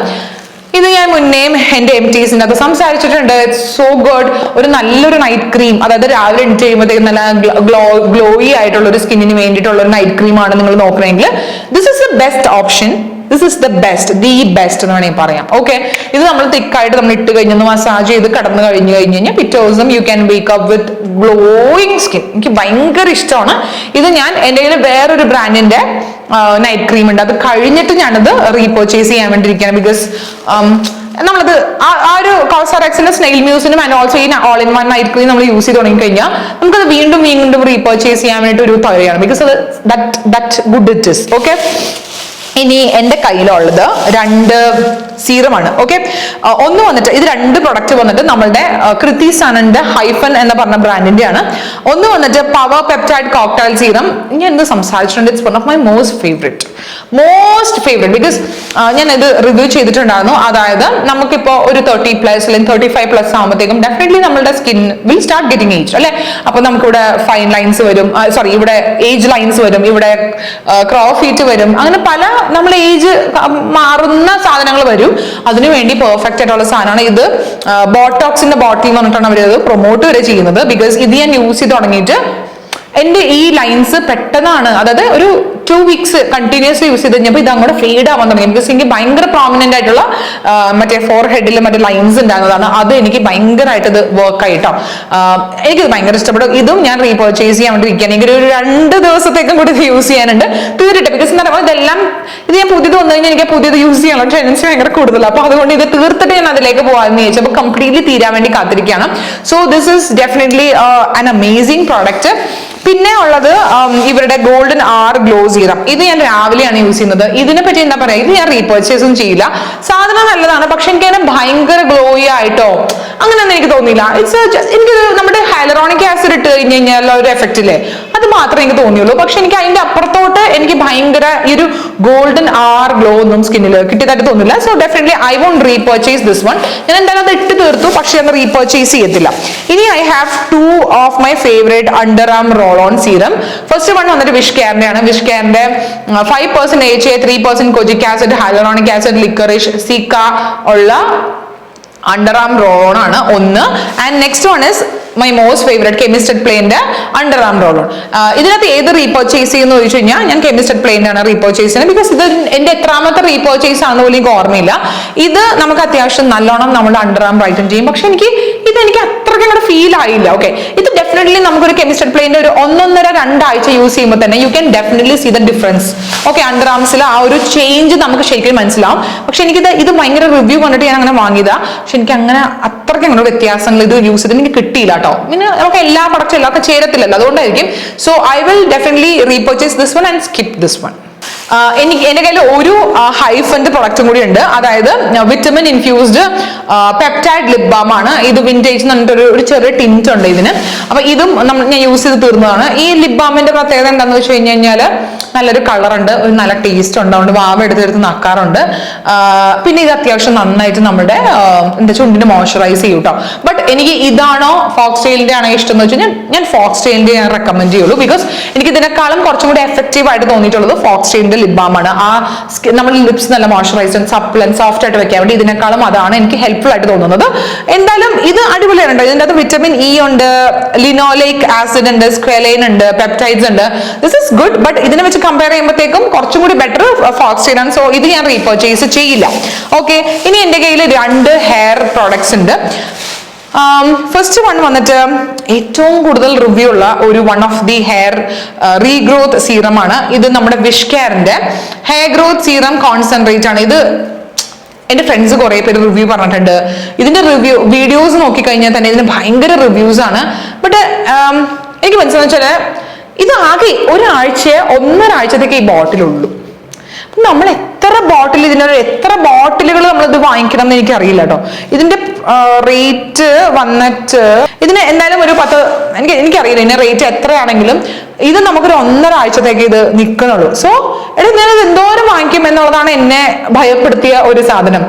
ഇത് ഞാൻ മുന്നേയും എന്റെ MTസിന്റെ അത് സംസാരിച്ചിട്ടുണ്ട്. So good. ഒരു നല്ലൊരു നൈറ്റ് ക്രീം, അതായത് രാവിലെ എണീറ്റ് കഴിയുമ്പോഴത്തേക്കും നല്ല ഗ്ലോയി ആയിട്ടുള്ള ഒരു സ്കിന്നിന് വേണ്ടിയിട്ടുള്ള ഒരു നൈറ്റ് ക്രീമാണ് നിങ്ങൾ നോക്കണമെങ്കിൽ this is the best option. This is the best എന്ന് വേണമെങ്കിൽ പറയാം. ഓക്കെ, ഇത് നമ്മൾ തിക്കായിട്ട് നമ്മൾ ഇട്ട് കഴിഞ്ഞൊന്ന് മസാജ് ചെയ്ത് കടന്നു കഴിഞ്ഞു കഴിഞ്ഞാൽ പിറ്റേ ദിവസം you can wake up with glowing skin. എനിക്ക് ഭയങ്കര ഇഷ്ടമാണ് ഇത്. ഞാൻ എൻ്റെ കയ്യിൽ വേറൊരു ബ്രാൻഡിന്റെ നൈറ്റ് ക്രീം ഉണ്ട്. അത് കഴിഞ്ഞിട്ട് ഞാനത് റീപർച്ചേസ് ചെയ്യാൻ വേണ്ടിയിരിക്കുകയാണ്. ബിക്കോസ് നമ്മളത് ആ ഒരു കോസ്റെക്സിന്റെ സ്നെയിൽ മ്യൂസിനും ആൻഡ് ഓൾസോ ഈ all in one night cream നമ്മൾ യൂസ് ചെയ്ത് തുടങ്ങി കഴിഞ്ഞാൽ നമുക്കത് വീണ്ടും വീണ്ടും റീപർച്ചേസ് ചെയ്യാൻ വേണ്ടിയിട്ട് ഒരു ത്വരയാണ്, ബിക്കോസ് അത് that good it is. Okay, ഇനി എൻ്റെ കയ്യിലുള്ളത് 2 സീറമാണ്. ഓക്കെ, ഒന്ന് വന്നിട്ട് ഇത് 2 പ്രൊഡക്റ്റ് വന്നിട്ട് നമ്മളുടെ കൃതി സനന്റെ ഹൈഫൻ എന്ന് പറഞ്ഞ ബ്രാൻഡിന്റെ ആണ്. ഒന്ന് വന്നിട്ട് പവർ പെപ്റ്റൈഡ് കോക്ടൈൽ സീറം. ഞാൻ എന്ത് സംസാരിച്ചിട്ടുണ്ട്, it's one of my most favourite because ഞാൻ ഇത് റിവ്യൂ ചെയ്തിട്ടുണ്ടായിരുന്നു. അതായത് നമുക്കിപ്പോ ഒരു 30+ അല്ലെങ്കിൽ 35+ ആകുമ്പോഴത്തേക്കും ഡെഫിനറ്റ്ലി നമ്മുടെ skin will start getting age അല്ലെ. അപ്പൊ നമുക്കിവിടെ ഫൈൻ ലൈൻസ് വരും, ഇവിടെ ഏജ് ലൈൻസ് വരും, ഇവിടെ ക്രോ ഫീറ്റ് വരും, അങ്ങനെ പല നമ്മൾ ഏജ് മാറുന്ന സാധനങ്ങൾ വരും. അതിനുവേണ്ടി പെർഫെക്റ്റ് ആയിട്ടുള്ള സാധനമാണ് ഇത്. ബോട്ടോക്സിന്റെ ബോട്ടിൽ എന്ന് പറഞ്ഞിട്ടാണ് അവർ പ്രൊമോട്ട് വരെ ചെയ്യുന്നത്. ബിക്കോസ് ഇത് ഞാൻ യൂസ് ചെയ്ത് തുടങ്ങിയിട്ട് എന്റെ ഈ ലൈൻസ് പെട്ടെന്നാണ്, അതായത് ഒരു 2 weeks കണ്ടിന്യൂസ്ലി യൂസ് ചെയ്ത് കഴിഞ്ഞപ്പോൾ ഇത് അങ്ങോട്ട് ഫെയ്ഡ് ആവാൻ തുടങ്ങി. ബിക്കോസ് എനിക്ക് ഭയങ്കര പ്രോമിനന്റ് ആയിട്ടുള്ള മറ്റേ ഫോർഹെഡിൽ മറ്റേ ലൈൻസ് ഉണ്ടാകുന്നതാണ്. അത് എനിക്ക് ഭയങ്കരമായിട്ട് ഇത് വർക്ക് ആയിട്ടോ. എനിക്കിത് ഭയങ്കര ഇഷ്ടപ്പെട്ടു. ഇതും ഞാൻ റീപർച്ചേസ് ചെയ്യാൻ വേണ്ടി ഇരിക്കുകയാണ്. എനിക്ക് ഒരു 2 ദിവസത്തേക്കും കൂടി ഇത് യൂസ് ചെയ്യാനുണ്ട് തീർച്ചയായിട്ടും. ബിക്കോസ് എന്താ പറയുക, ഇത് ഞാൻ പുതിയത് വന്നു കഴിഞ്ഞാൽ എനിക്ക് പുതിയത് യൂസ് ചെയ്യാനുള്ള ടെൻഡൻസി ഭയങ്കര കൂടുതലാണ്. അപ്പൊ അതുകൊണ്ട് ഇത് തീർത്തിട്ട് ഞാൻ അതിലേക്ക് പോകാമെന്ന് ചോദിച്ചപ്പോൾ കംപ്ലീറ്റ്ലി തീരാൻ വേണ്ടി കാത്തിരിക്കുകയാണ്. So this is definitely an amazing product. പിന്നെ ഉള്ളത് ഇവരുടെ ഗോൾഡൻ ആർ ഗ്ലോ സീറം. ഇത് ഞാൻ രാവിലെയാണ് യൂസ് ചെയ്യുന്നത്. ഇതിനെ പറ്റി എന്താ പറയാ, ഇത് ഞാൻ റീപർച്ചേസും ചെയ്യില്ല. സാധനം നല്ലതാണ്, പക്ഷെ എനിക്ക് അതിനെ ഭയങ്കര ഗ്ലോയി ആയിട്ടോ അങ്ങനെയൊന്നും എനിക്ക് തോന്നിയില്ല. എനിക്ക് നമ്മുടെ ഹൈലറോണിക് ആസിഡ് ഇട്ട് കഴിഞ്ഞ് കഴിഞ്ഞാൽ ഒരു എഫക്റ്റ് ഇല്ലേ, അത് മാത്രമേ എനിക്ക് തോന്നിയുള്ളൂ. പക്ഷെ എനിക്ക് അതിന്റെ അപ്പുറത്തോട്ട് എനിക്ക് ഭയങ്കര ഈ ഒരു ഗോൾഡൻ ആർ ഗ്ലോ ഒന്നും സ്കിന്നിൽ കിട്ടിയതായിട്ട് തോന്നില്ല. So definitely I won't repurchase this one. ഞാൻ എന്തായാലും അത് ഇട്ട് തീർത്തു, പക്ഷെ അത് റീപർച്ചേസ് ചെയ്യത്തില്ല. ഇനി I have 2 of my favourite under arm roll on serum. First one വന്നിട്ട് വിഷ് കെയറിന്റെ ആണ്. വിഷ് കെയറിന്റെ 5% HA, 3% kojic acid, hyaluronic acid, liquorice, cica ഉള്ള അണ്ടർ ആം റോൾ ആണ് ഒന്ന്. And next one is my most favourite chemist പ്ലെയിന്റെ under arm roll on. ഇതിനകത്ത് ഏത് റീപർച്ചേസ് ചെയ്യുന്ന ചോദിച്ചു കഴിഞ്ഞാൽ ഞാൻ കെമിസ്റ്റ് പ്ലെയിന്റെ ആണ് റീപർച്ചേസ് ചെയ്യുന്നത്. ബിക്കോസ് ഇത് എന്റെ എത്രാമത്തെ റീപർച്ചേസ് ആണെന്ന് പോലും എനിക്ക് ഓർമ്മയില്ല. ഇത് നമുക്ക് അത്യാവശ്യം നല്ലോണം നമ്മുടെ അണ്ടർ ആം ബ്രൈറ്റൻ ചെയ്യും. പക്ഷെ എനിക്ക് അത്രയ്ക്ക് അങ്ങോട്ട് ഫീൽ ആയില്ല. ഓക്കെ, ഇത് ഡെഫിനറ്റ്ലി നമുക്കൊരു കെമിസ്റ്റ് പ്ലെയിന്റെ ഒരു 1-1.5-2 ആഴ്ച യൂസ് ചെയ്യുമ്പോൾ തന്നെ you can definitely see the difference. Okay, under ആംസിൽ ആ ഒരു ചേഞ്ച് നമുക്ക് ശരിക്കും മനസ്സിലാവും. പക്ഷെ ഇത് ഭയങ്കര റിവ്യൂ കണ്ടിട്ട് ഞാൻ അങ്ങനെ വാങ്ങിയതാ. പക്ഷെ എനിക്ക് അങ്ങനെ അത്രയ്ക്ക് അങ്ങനെ വ്യത്യാസങ്ങൾ ഇത് യൂസ് ചെയ്ത് എനിക്ക് കിട്ടിയില്ല കേട്ടോ. പിന്നെ നമുക്ക് എല്ലാ പ്രൊഡക്റ്റും എല്ലാവർക്കും ചേരത്തില്ലല്ലോ, അതുകൊണ്ടായിരിക്കും. So I will definitely repurchase this one and skip this one. എന്റെ കയ്യിൽ ഒരു ഹൈഫന്റെ പ്രൊഡക്റ്റും കൂടി ഉണ്ട്. അതായത് vitamin infused peptide lip balm ആണ്. ഇത് വിന്റേജ് എന്ന് പറഞ്ഞിട്ട് ഒരു ചെറിയ ടിന്റ് ഉണ്ട് ഇതിന്. അപ്പൊ ഇതും ഞാൻ യൂസ് ചെയ്ത് തീർന്നതാണ്. ഈ ലിപ് ബാമിന്റെ പ്രത്യേകത എന്താണെന്ന് വെച്ച് കഴിഞ്ഞ് കഴിഞ്ഞാൽ നല്ലൊരു കളർ ഉണ്ട്, ഒരു നല്ല ടേസ്റ്റ് ഉണ്ട്, അതുകൊണ്ട് വാവ എടുത്തെടുത്ത് നക്കാറുണ്ട്. പിന്നെ ഇത് അത്യാവശ്യം നന്നായിട്ട് നമ്മുടെ എന്താ ചുണ്ടിന് മോയ്സ്ചറൈസ് ചെയ്യും കേട്ടോ. ബട്ട് എനിക്ക് ഇതാണോ ഫോക്സ്റ്റെയിലിന്റെ ആണോ ഇഷ്ടം എന്ന് വെച്ചാൽ ഞാൻ ഫോക്സ്റ്റെയിലിന്റെ ഞാൻ റെക്കമെൻഡ് ചെയ്യുള്ളൂ. ബിക്കോസ് എനിക്ക് ഇതിനേക്കാളും കുറച്ചും കൂടി എഫക്റ്റീവ് ആയിട്ട് തോന്നിയിട്ടുള്ളത് ഫോക്സ്റ്റെയിലിന്റെ ലിപ് ബാം ആണ്. ആ നമ്മുടെ ലിപ്സ് നല്ല മോയ്സ്ചറൈസ്ഡ് സപ്പിൾ ആൻഡ് സോഫ്റ്റ് ആയിട്ട് വെക്കാൻ വേണ്ടി ഇതിനേക്കാളും അതാണ് എനിക്ക് ഹെൽപ്ഫുൾ ആയിട്ട് തോന്നുന്നത്. എന്തായാലും ഇത് അടിപൊളിയാണ്. ഇതിൻ്റെ അകത്ത് വിറ്റമിൻ ഇ ഉണ്ട്, ലിനോലിക് ആസിഡ് ഉണ്ട്, സ്ക്വലൈൻ ഉണ്ട്, പെപ്റ്റൈഡ്സ് ഉണ്ട്. This is good. ബട്ട് ഇതിനെ വെച്ച് കമ്പയർ ചെയ്യുമ്പോഴത്തേക്കും കുറച്ചും കൂടി ബെറ്റർ ഫോക്സ്റ്റെയിൽ ആണ്. സോ ഇത് ഞാൻ റീപർച്ചേസ് ചെയ്യില്ല. ഓക്കെ, ഇനി എൻ്റെ കയ്യിൽ 2 ഹെയർ പ്രോഡക്ട്സ് ഉണ്ട്. ഫസ്റ്റ് വൺ വന്നിട്ട് ഏറ്റവും കൂടുതൽ റിവ്യൂ ഉള്ള ഒരു one of the hair regrowth serum ആണ്. ഇത് നമ്മുടെ വിഷ് കെയറിന്റെ ഹെയർ ഗ്രോത്ത് സീറം കോൺസെൻട്രേറ്റ് ആണ്. ഇത് എന്റെ ഫ്രണ്ട്സ് കുറെ പേര് റിവ്യൂ പറഞ്ഞിട്ടുണ്ട്. ഇതിന്റെ വീഡിയോസ് നോക്കിക്കഴിഞ്ഞാൽ തന്നെ ഇതിന് ഭയങ്കര റിവ്യൂസ് ആണ്. ബട്ട് എനിക്ക് മനസ്സിലാന്ന് വെച്ചാല് ഇത് ആകെ 1-1.5 ആഴ്ചത്തേക്ക് ഈ ബോട്ടിലുള്ളൂ. നമ്മൾ എത്ര ബോട്ടിലുകൾ നമ്മളിത് വാങ്ങിക്കണം എന്ന് എനിക്ക് അറിയില്ല കേട്ടോ. ഇതിന്റെ റേറ്റ് വന്നിട്ട് ഇതിന് എന്തായാലും ഒരു 10, എനിക്കറിയില്ല ഇതിന്റെ റേറ്റ് എത്രയാണെങ്കിലും ഇത് നമുക്കൊരു 1.5 ആഴ്ചത്തേക്ക് ഇത് നിൽക്കണുള്ളൂ. സോ ഞാനിത് എന്തോരം വാങ്ങിക്കും എന്നുള്ളതാണ് എന്നെ ഭയപ്പെടുത്തിയ ഒരു സാധനം.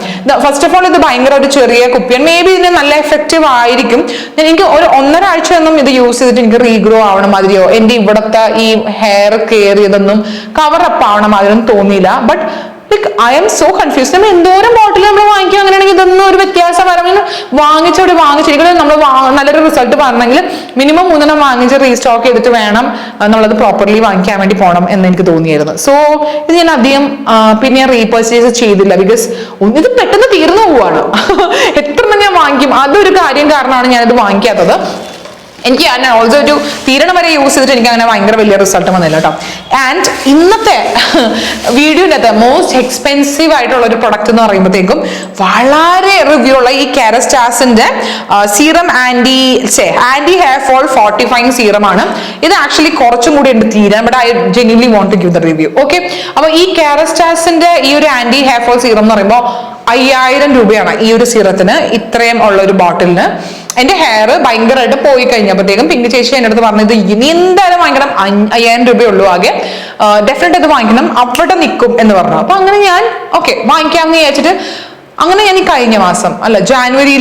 ഫസ്റ്റ് ഓഫ് ഓൾ ഇത് ഭയങ്കര ഒരു ചെറിയ കുപ്പിയാണ്. മേ ബി ഇതിന് നല്ല എഫക്റ്റീവ് ആയിരിക്കും. എനിക്ക് ഒരു 1.5 ആഴ്ചയൊന്നും ഇത് യൂസ് ചെയ്തിട്ട് എനിക്ക് റീഗ്രോ ആവണ മാതിരിയോ എന്റെ ഇവിടത്തെ ഈ ഹെയർ കെയർ ചെയ്തൊന്നും കവർ അപ്പ് ആവണ മാതിരിയൊന്നും തോന്നിയില്ല. But I M so confused. നമ്മൾ എന്തോരം ബോട്ടിൽ നമ്മൾ വാങ്ങിക്കും, അങ്ങനെയാണെങ്കിൽ ഇതൊന്നും ഒരു വ്യത്യാസം വരാമെങ്കിൽ വാങ്ങിച്ചിരിക്കുന്നത് നമ്മൾ നല്ലൊരു റിസൾട്ട് പറഞ്ഞെങ്കിൽ മിനിമം 3 വാങ്ങിച്ച് റീസ്റ്റോക്ക് ചെയ്തിട്ട് വേണം എന്നുള്ളത് പ്രോപ്പർലി വാങ്ങിക്കാൻ വേണ്ടി പോകണം എന്ന് എനിക്ക് തോന്നിയായിരുന്നു. സോ ഇത് ഞാൻ അധികം പിന്നെ റീപർച്ചേസ് ചെയ്തില്ല. ബിക്കോസ് ഇത് പെട്ടെന്ന് തീർന്നു പോവാണ്. എത്ര ഞാൻ വാങ്ങിക്കും, അതൊരു കാരണമാണ് ഞാനിത് വാങ്ങിക്കാത്തത്. എനിക്ക് ഓൾസോ ഒരു തീരണം വരെ യൂസ് ചെയ്തിട്ട് എനിക്ക് അങ്ങനെ ഭയങ്കര വലിയ റിസൾട്ട് വന്നില്ല കേട്ടോ. ആൻഡ് ഇന്നത്തെ വീഡിയോൻ്റെ മോസ്റ്റ് എക്സ്പെൻസീവ് ആയിട്ടുള്ള ഒരു പ്രൊഡക്റ്റ് എന്ന് പറയുമ്പോഴത്തേക്കും വളരെ റിവ്യൂ ഉള്ള ഈ കാരസ്റ്റാസിന്റെ serum anti hair fall fortifying serum ആണ്. ഇത് ആക്ച്വലി കുറച്ചും കൂടി ഉണ്ട് തീരാൻ, but I genuinely want to give the review. Okay, അപ്പൊ ഈ കാരസ്റ്റാസിന്റെ ഈ ഒരു ആന്റി ഹെയർ ഫോൾ സീറം എന്ന് പറയുമ്പോൾ 5000 രൂപയാണ് ഈ ഒരു സീറത്തിന്, ഇത്രയും ഉള്ള ഒരു ബോട്ടിലിന്. എന്റെ ഹെയർ ഭയങ്കരമായിട്ട് പോയി കഴിഞ്ഞപ്പോഴത്തേക്കും പിങ്ക് ചേച്ചി എൻ്റെ അടുത്ത് പറഞ്ഞത് ഇനി എന്തായാലും വാങ്ങിക്കണം, 5000 രൂപയുള്ളൂ ആകെ, ഡെഫിനറ്റ് അത് വാങ്ങിക്കണം, അവിടെ നിൽക്കും എന്ന് പറഞ്ഞു. അപ്പൊ അങ്ങനെ ഞാൻ ഓക്കെ വാങ്ങിക്കാമെന്ന് വിചാരിച്ചിട്ട് അങ്ങനെ ഞാൻ ഈ കഴിഞ്ഞ മാസം ജനുവരി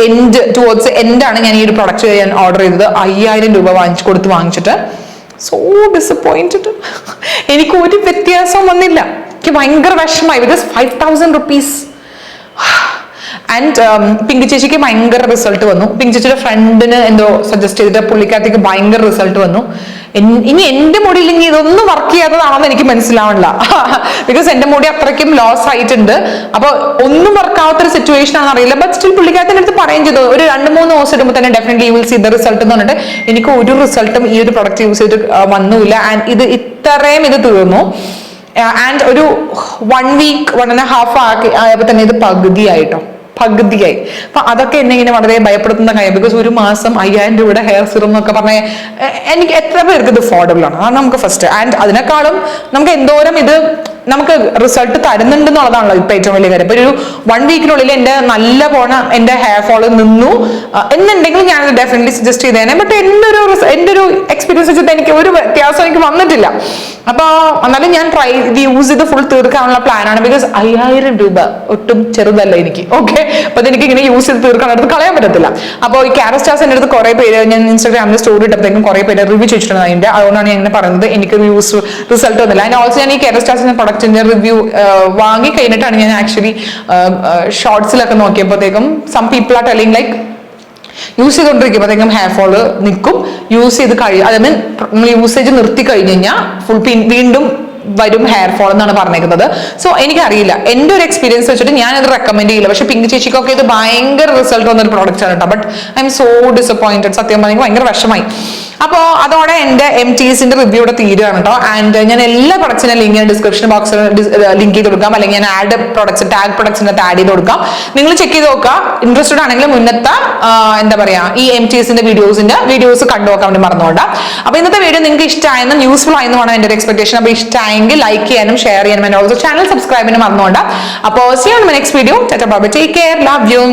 എൻഡ് ടുവേർഡ്സ് എൻഡാണ് ഞാൻ ഈ ഒരു പ്രൊഡക്റ്റ് ഞാൻ ഓർഡർ ചെയ്തത്. 5000 രൂപ വാങ്ങിച്ചിട്ട് സോ ഡിസപ്പോയിന്റഡ്. എനിക്ക് ഒരു വ്യത്യാസവും വന്നില്ല. എനിക്ക് ഭയങ്കര വിഷമമായി. Because 5000 rupees. ആൻഡ് പിങ്ക് ചേച്ചിക്ക് ഭയങ്കര റിസൾട്ട് വന്നു. പിങ്ക് ചേച്ചിയുടെ ഫ്രണ്ടിന് എന്തോ സജസ്റ്റ് ചെയ്തിട്ട് പുള്ളിക്കാരത്തേക്ക് ഭയങ്കര റിസൾട്ട് വന്നു. ഇനി എന്റെ മുടിയിൽ ഇനി ഇതൊന്നും വർക്ക് ചെയ്യാത്തതാണെന്ന് എനിക്ക് മനസ്സിലാവണില്ല. ബിക്കോസ് എന്റെ മുടി അത്രയ്ക്കും ലോസ് ആയിട്ടുണ്ട്. അപ്പൊ ഒന്നും വർക്കാവാത്തൊരു സിറ്റുവേഷൻ ആണെന്ന് അറിയില്ല. ബട്ട് സ്റ്റിൽ പുള്ളിക്കാരത്തിന്റെ അടുത്ത് പറയുകയും ചെയ്തു ഒരു 2-3 ദിവസം ഇടുമ്പോൾ തന്നെ definitely you will see the result എന്ന് പറഞ്ഞിട്ട് എനിക്ക് ഒരു റിസൾട്ടും ഈ ഒരു പ്രൊഡക്റ്റ് യൂസ് ചെയ്തിട്ട് വന്നില്ല. ആൻഡ് ഇത് തീർന്നു. ആൻഡ് ഒരു 1 week 1.5 ആയപ്പോൾ തന്നെ ഇത് പകുതിയായി. അപ്പൊ അതൊക്കെ എന്നെ ഇങ്ങനെ വളരെ ഭയപ്പെടുത്തുന്ന കാര്യം. ബിക്കോസ് ഒരു മാസം 5000 രൂപയുടെ ഹെയർ സിറം എന്നൊക്കെ പറഞ്ഞാൽ എനിക്ക് എത്ര പേർക്ക് ഇത് അഫോർഡബിൾ ആണ്, അത് നമുക്ക് ഫസ്റ്റ്. ആൻഡ് അതിനേക്കാളും നമുക്ക് എന്തോരം ഇത് നമുക്ക് റിസൾട്ട് തരുന്നുണ്ടെന്നുള്ളതാണല്ലോ ഇപ്പൊ ഏറ്റവും വലിയ കാര്യം. ഇപ്പൊ ഒരു 1 വീക്കിനുള്ളിൽ എന്റെ നല്ല പോണ എന്റെ ഹെയർ ഫോൾ നിന്നു എന്നുണ്ടെങ്കിൽ ഞാൻ ഡെഫിനറ്റ്ലി സജസ്റ്റ് ചെയ്തേനെ. ബട്ട് എന്റെ ഒരു എക്സ്പീരിയൻസ് വെച്ചിട്ട് എനിക്ക് ഒരു വ്യത്യാസം എനിക്ക് വന്നിട്ടില്ല. അപ്പൊ എന്നാലും ഞാൻ യൂസ് ചെയ്ത് ഫുൾ തീർക്കാനുള്ള പ്ലാനാണ്. ബിക്കോസ് 5000 രൂപ ഒട്ടും ചെറുതല്ല എനിക്ക്. ഓക്കെ, അപ്പൊ അതെനിക്ക് ഇങ്ങനെ യൂസ് ചെയ്ത് തീർക്കാൻ അടുത്ത് കളയാൻ പറ്റത്തില്ല. അപ്പോൾ ഈ കാരസ്റ്റാസ് എൻ്റെ അടുത്ത് കുറെ പേര് ഞാൻ ഇൻസ്റ്റാഗ്രാമിൽ സ്റ്റോറി ഇട്ടപ്പോഴത്തേക്കും കുറെ പേര് റിവ്യൂ ചോദിച്ചിട്ടുണ്ട് അതിന്റെ. അതുകൊണ്ടാണ് ഞാൻ ഇങ്ങനെ പറയുന്നത് എനിക്ക് റിസൾട്ട് വന്നില്ല. ആൻഡ് ഓൾസോ ഞാൻ ഈ കാരസ്റ്റാസിന്റെ പ്രൊഡക്റ്റിന്റെ റിവ്യൂ വാങ്ങി കഴിഞ്ഞിട്ടാണ് ഞാൻ ആക്ച്വലി ഷോർട്സിലൊക്കെ നോക്കിയപ്പോഴത്തേക്കും some people are telling like use ചെയ്തുകൊണ്ടിരിക്കുമ്പോഴത്തേക്കും ഹെയർ ഫോള് നിൽക്കും, യൂസ് ചെയ്ത് നമ്മൾ യൂസേജ് നിർത്തി കഴിഞ്ഞ് കഴിഞ്ഞാൽ വീണ്ടും വരും ഹെയർ ഫോൾ എന്നാണ് പറഞ്ഞേക്കുന്നത്. സോ എനിക്കറിയില്ല, എൻ്റെ ഒരു എക്സ്പീരിയൻസ് വെച്ചിട്ട് ഞാൻ ഇത് റെക്കമെൻഡ് ചെയ്യില്ല. പക്ഷെ പിങ്ക് ചേച്ചിക്കൊക്കെ ഇത് ഭയങ്കര റിസൾട്ട് വന്നൊരു പ്രോഡക്റ്റ് ആണ് കേട്ടോ. But I M so disappointed. സത്യം പറഞ്ഞാൽ ഭയങ്കര വിഷമായി. അപ്പോൾ അതോടെ എൻ്റെ MTSന്റെ റിവ്യൂ ഇവിടെ തീരുകയാണ് കേട്ടോ. ആൻഡ് ഞാൻ എല്ലാ പ്രൊഡക്ട്സിന്റെ ലിങ്ക് ഡിസ്ക്രിപ്ഷൻ ബോക്സിൽ ലിങ്ക് ചെയ്ത് കൊടുക്കാം, അല്ലെങ്കിൽ ഞാൻ ടാഗ് പ്രൊഡക്ട്സിന്റെ ആഡ് ചെയ്ത് കൊടുക്കാം. നിങ്ങൾ ചെക്ക് ചെയ്ത് നോക്കുക. ഇൻട്രസ്റ്റഡ് ആണെങ്കിൽ മുന്നത്തെ എന്താ പറയാ ഈ MTSന്റെ വീഡിയോസ് കണ്ടു നോക്കാൻ വേണ്ടി മറന്നുകൊണ്ടാ. അപ്പൊ ഇന്നത്തെ വീഡിയോ നിങ്ങൾക്ക് ഇഷ്ടമായെന്നും യൂസ്ഫുൾ ആയെന്നുമാണ് എൻ്റെ ഒരു എക്സ്പെക്ടേഷൻ. അപ്പൊ ഇഷ്ടമായെങ്കിൽ ലൈക്ക് ചെയ്യാനും ഷെയർ ചെയ്യാനും ആൻഡ് ഓൾസോ ചാനൽ സബ്സ്ക്രൈബ് ചെയ്യാനും മറന്നുകൊണ്ടാ. അപ്പോൾ see you on my next video. Tata bye bye, take care, love you.